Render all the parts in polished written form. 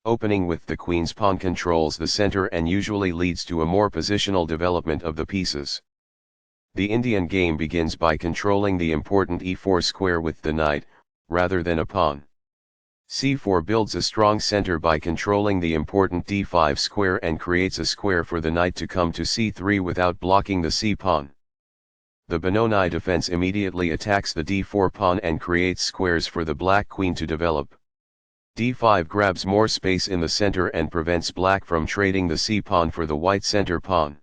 Opening with the queen's pawn controls the center and usually leads to a more positional development of the pieces. The Indian game begins by controlling the important e4 square with the knight, rather than a pawn. c4 builds a strong center by controlling the important d5 square and creates a square for the knight to come to c3 without blocking the c-pawn. The Benoni defense immediately attacks the d4 pawn and creates squares for the black queen to develop. d5 grabs more space in the center and prevents black from trading the c-pawn for the white center pawn.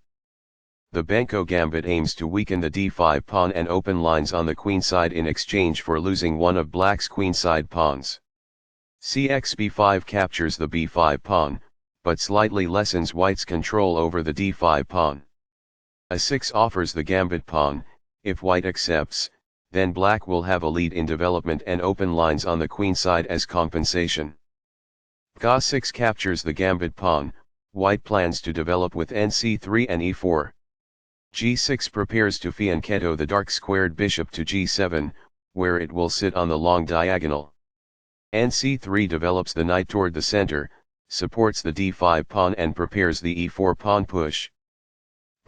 The Benko Gambit aims to weaken the d5 pawn and open lines on the queenside in exchange for losing one of black's queenside pawns. Cxb5 captures the b5 pawn, but slightly lessens white's control over the d5 pawn. A6 offers the gambit pawn. If white accepts, then black will have a lead in development and open lines on the queenside as compensation. Bxa6 captures the gambit pawn. White plans to develop with nc3 and e4. g6 prepares to fianchetto the dark squared bishop to g7, where it will sit on the long diagonal. nc3 develops the knight toward the center, supports the d5 pawn and prepares the e4 pawn push.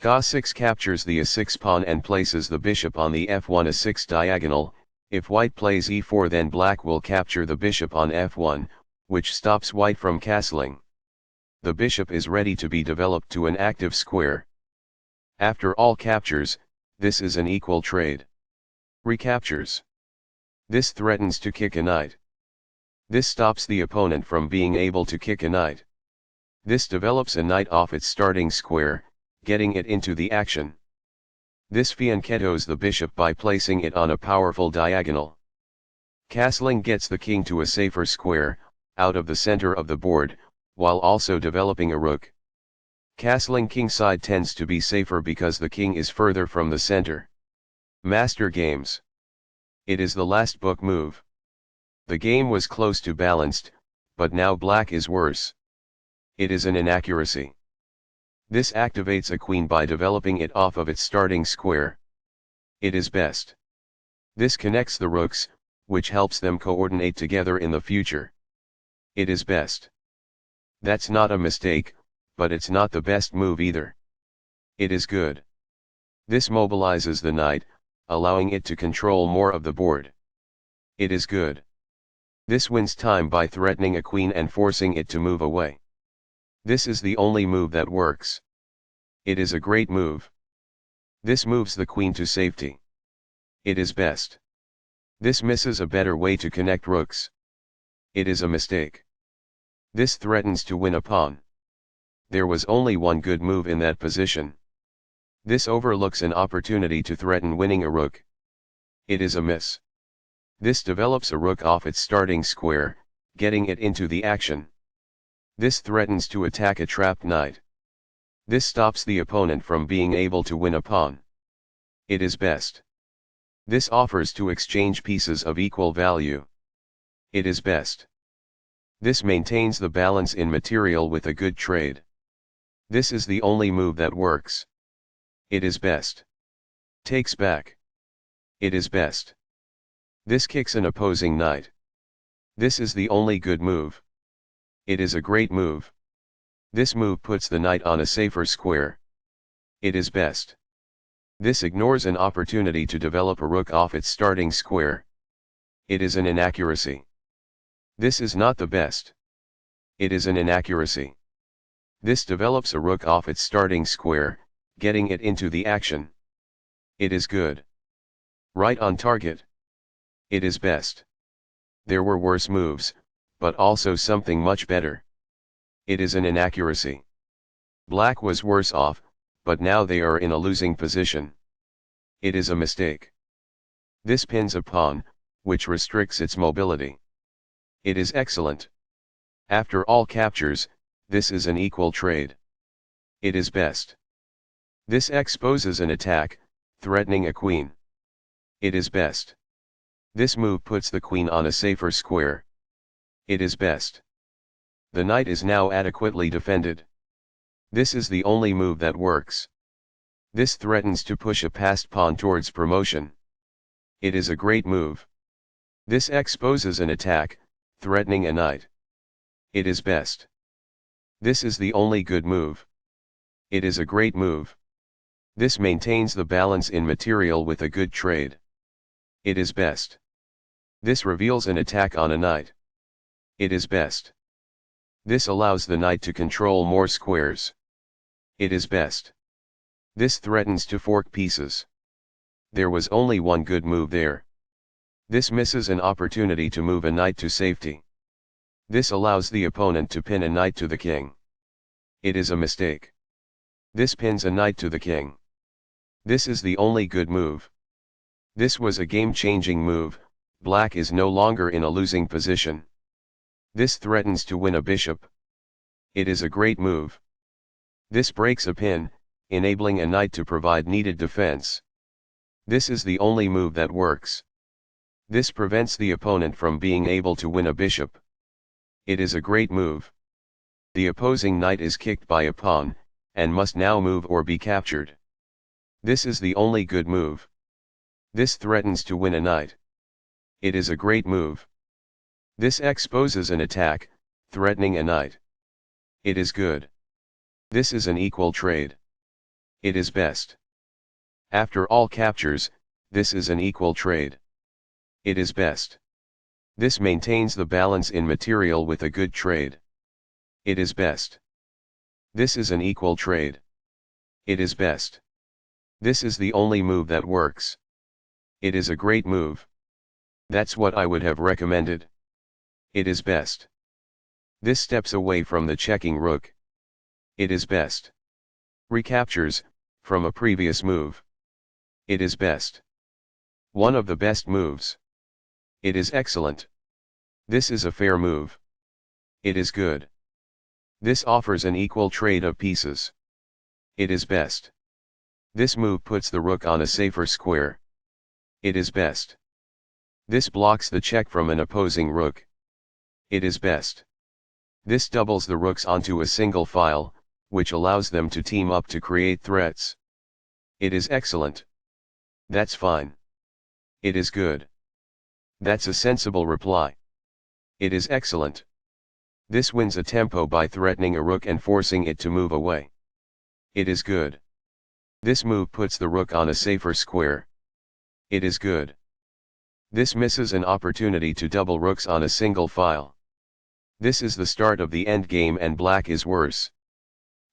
Bxa6 captures the a6 pawn and places the bishop on the f1 a6 diagonal. If white plays e4, then black will capture the bishop on f1, which stops white from castling. The bishop is ready to be developed to an active square. After all captures, this is an equal trade. Recaptures. This threatens to kick a knight. This stops the opponent from being able to kick a knight. This develops a knight off its starting square, getting it into the action. This fianchettos the bishop by placing it on a powerful diagonal. Castling gets the king to a safer square, out of the center of the board, while also developing a rook. Castling kingside tends to be safer because the king is further from the center. Master games. It is the last book move. The game was close to balanced, but now black is worse. It is an inaccuracy. This activates a queen by developing it off of its starting square. It is best. This connects the rooks, which helps them coordinate together in the future. It is best. That's not a mistake, but it's not the best move either. It is good. This mobilizes the knight, allowing it to control more of the board. It is good. This wins time by threatening a queen and forcing it to move away. This is the only move that works. It is a great move. This moves the queen to safety. It is best. This misses a better way to connect rooks. It is a mistake. This threatens to win a pawn. There was only one good move in that position. This overlooks an opportunity to threaten winning a rook. It is a miss. This develops a rook off its starting square, getting it into the action. This threatens to attack a trapped knight. This stops the opponent from being able to win a pawn. It is best. This offers to exchange pieces of equal value. It is best. This maintains the balance in material with a good trade. This is the only move that works. It is best. Takes back. It is best. This kicks an opposing knight. This is the only good move. It is a great move. This move puts the knight on a safer square. It is best. This ignores an opportunity to develop a rook off its starting square. It is an inaccuracy. This is not the best. It is an inaccuracy. This develops a rook off its starting square, getting it into the action. It is good. Right on target. It is best. There were worse moves, but also something much better. It is an inaccuracy. Black was worse off, but now they are in a losing position. It is a mistake. This pins a pawn, which restricts its mobility. It is excellent. After all captures, this is an equal trade. It is best. This exposes an attack, threatening a queen. It is best. This move puts the queen on a safer square. It is best. The knight is now adequately defended. This is the only move that works. This threatens to push a passed pawn towards promotion. It is a great move. This exposes an attack, threatening a knight. It is best. This is the only good move. It is a great move. This maintains the balance in material with a good trade. It is best. This reveals an attack on a knight. It is best. This allows the knight to control more squares. It is best. This threatens to fork pieces. There was only one good move there. This misses an opportunity to move a knight to safety. This allows the opponent to pin a knight to the king. It is a mistake. This pins a knight to the king. This is the only good move. This was a game-changing move. Black is no longer in a losing position. This threatens to win a bishop. It is a great move. This breaks a pin, enabling a knight to provide needed defense. This is the only move that works. This prevents the opponent from being able to win a bishop. It is a great move. The opposing knight is kicked by a pawn, and must now move or be captured. This is the only good move. This threatens to win a knight. It is a great move. This exposes an attack, threatening a knight. It is good. This is an equal trade. It is best. After all captures, this is an equal trade. It is best. This maintains the balance in material with a good trade. It is best. This is an equal trade. It is best. This is the only move that works. It is a great move. That's what I would have recommended. It is best. This steps away from the checking rook. It is best. Recaptures, from a previous move. It is best. One of the best moves. It is excellent. This is a fair move. It is good. This offers an equal trade of pieces. It is best. This move puts the rook on a safer square. It is best. This blocks the check from an opposing rook. It is best. This doubles the rooks onto a single file, which allows them to team up to create threats. It is excellent. That's fine. It is good. That's a sensible reply. It is excellent. This wins a tempo by threatening a rook and forcing it to move away. It is good. This move puts the rook on a safer square. It is good. This misses an opportunity to double rooks on a single file. This is the start of the endgame and black is worse.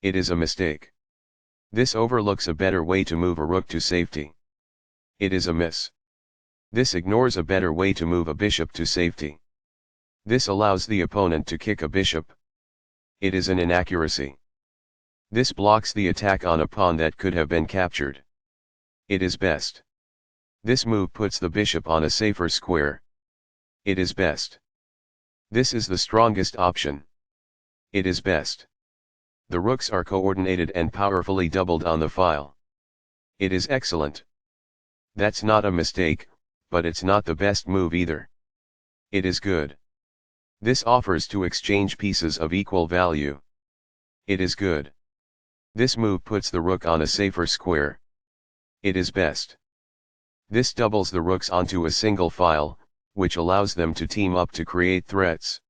It is a mistake. This overlooks a better way to move a rook to safety. It is a miss. This ignores a better way to move a bishop to safety. This allows the opponent to kick a bishop. It is an inaccuracy. This blocks the attack on a pawn that could have been captured. It is best. This move puts the bishop on a safer square. It is best. This is the strongest option. It is best. The rooks are coordinated and powerfully doubled on the file. It is excellent. That's not a mistake, but it's not the best move either. It is good. This offers to exchange pieces of equal value. It is good. This move puts the rook on a safer square. It is best. This doubles the rooks onto a single file, which allows them to team up to create threats.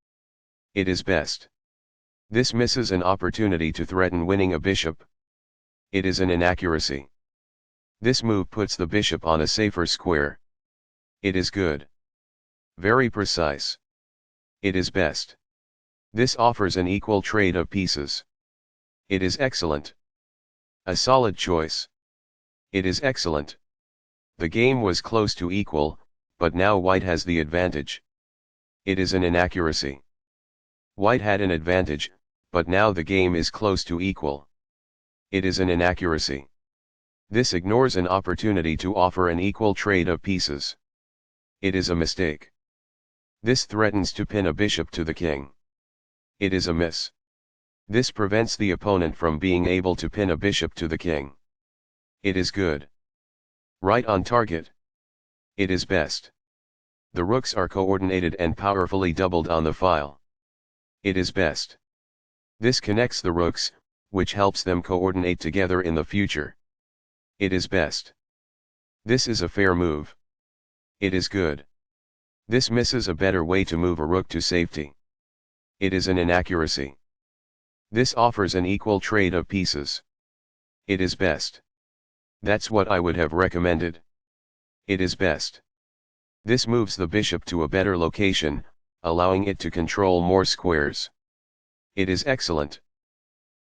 It is best. This misses an opportunity to threaten winning a bishop. It is an inaccuracy. This move puts the bishop on a safer square. It is good. Very precise. It is best. This offers an equal trade of pieces. It is excellent. A solid choice. It is excellent. The game was close to equal, but now white has the advantage. It is an inaccuracy. White had an advantage, but now the game is close to equal. It is an inaccuracy. This ignores an opportunity to offer an equal trade of pieces. It is a mistake. This threatens to pin a bishop to the king. It is a miss. This prevents the opponent from being able to pin a bishop to the king. It is good. Right on target. It is best. The rooks are coordinated and powerfully doubled on the file. It is best. This connects the rooks, which helps them coordinate together in the future. It is best. This is a fair move. It is good. This misses a better way to move a rook to safety. It is an inaccuracy. This offers an equal trade of pieces. It is best. That's what I would have recommended. It is best. This moves the bishop to a better location, allowing it to control more squares. It is excellent.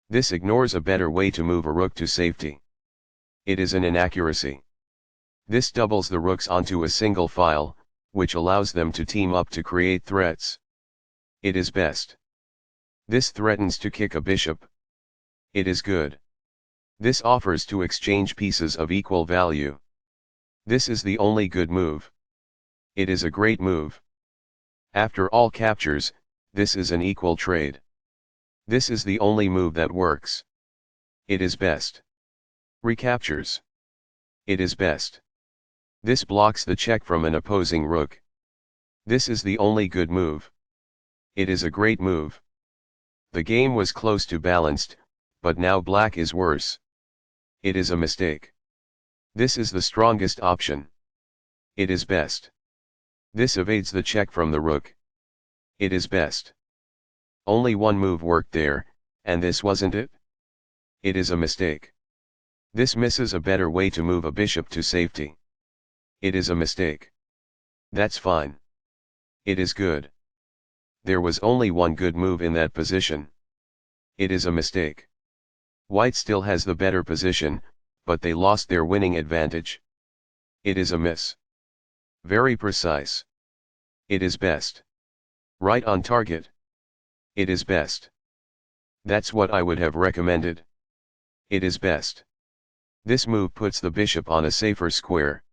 This ignores a better way to move a rook to safety. It is an inaccuracy. This doubles the rooks onto a single file, which allows them to team up to create threats. It is best. This threatens to kick a bishop. It is good. This offers to exchange pieces of equal value. This is the only good move. It is a great move. After all captures, this is an equal trade. This is the only move that works. It is best. Recaptures. It is best. This blocks the check from an opposing rook. This is the only good move. It is a great move. The game was close to balanced, but now black is worse. It is a mistake. This is the strongest option. It is best. This evades the check from the rook. It is best. Only one move worked there, and this wasn't it? It is a mistake. This misses a better way to move a bishop to safety. It is a mistake. That's fine. It is good. There was only one good move in that position. It is a mistake. White still has the better position, but they lost their winning advantage. It is a miss. Very precise. It is best. Right on target. It is best. That's what I would have recommended. It is best. This move puts the bishop on a safer square.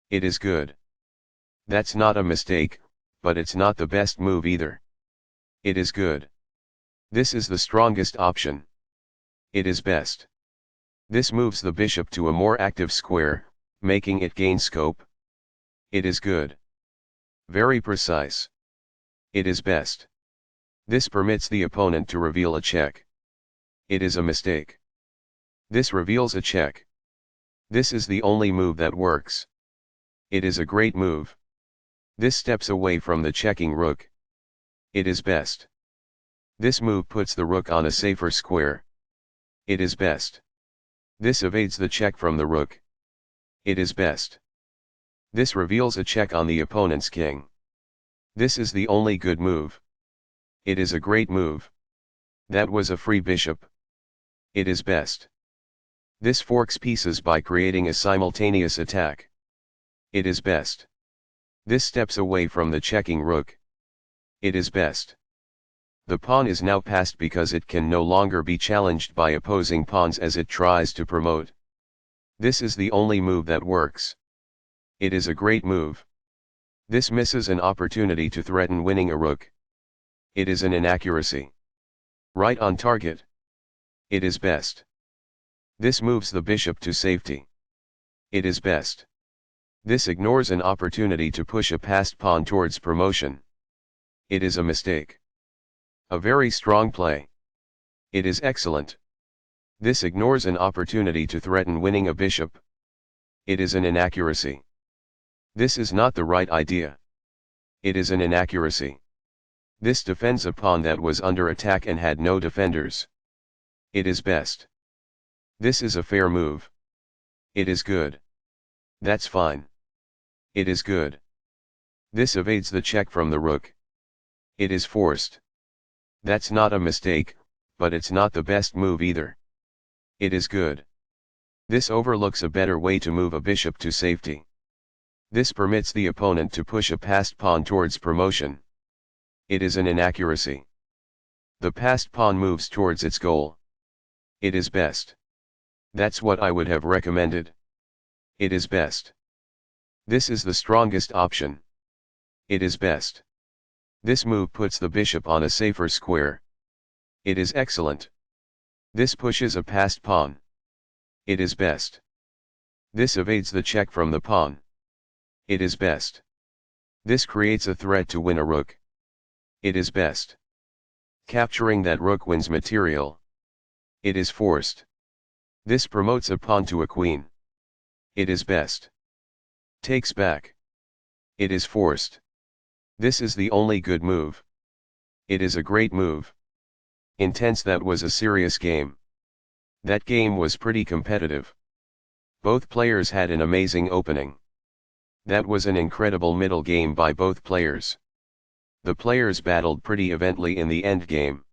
It is good. That's not a mistake, but it's not the best move either. It is good. This is the strongest option. It is best. This moves the bishop to a more active square, making it gain scope. It is good. Very precise. It is best. This permits the opponent to reveal a check. It is a mistake. This reveals a check. This is the only move that works. It is a great move. This steps away from the checking rook. It is best. This move puts the rook on a safer square. It is best. This evades the check from the rook. It is best. This reveals a check on the opponent's king. This is the only good move. It is a great move. That was a free bishop. It is best. This forks pieces by creating a simultaneous attack. It is best. This steps away from the checking rook. It is best. The pawn is now passed because it can no longer be challenged by opposing pawns as it tries to promote. This is the only move that works. It is a great move. This misses an opportunity to threaten winning a rook. It is an inaccuracy. Right on target. It is best. This moves the bishop to safety. It is best. This ignores an opportunity to push a passed pawn towards promotion. It is a mistake. A very strong play. It is excellent. This ignores an opportunity to threaten winning a bishop. It is an inaccuracy. This is not the right idea. It is an inaccuracy. This defends a pawn that was under attack and had no defenders. It is best. This is a fair move. It is good. That's fine. It is good. This evades the check from the rook. It is forced. That's not a mistake, but it's not the best move either. It is good. This overlooks a better way to move a bishop to safety. This permits the opponent to push a passed pawn towards promotion. It is an inaccuracy. The passed pawn moves towards its goal. It is best. That's what I would have recommended. It is best. This is the strongest option. It is best. This move puts the bishop on a safer square. It is excellent. This pushes a passed pawn. It is best. This evades the check from the pawn. It is best. This creates a threat to win a rook. It is best. Capturing that rook wins material. It is forced. This promotes a pawn to a queen. It is best. Takes back. It is forced. This is the only good move. It is a great move. Intense. That was a serious game. That game was pretty competitive. Both players had an amazing opening. That was an incredible middle game by both players. The players battled pretty evenly in the end game.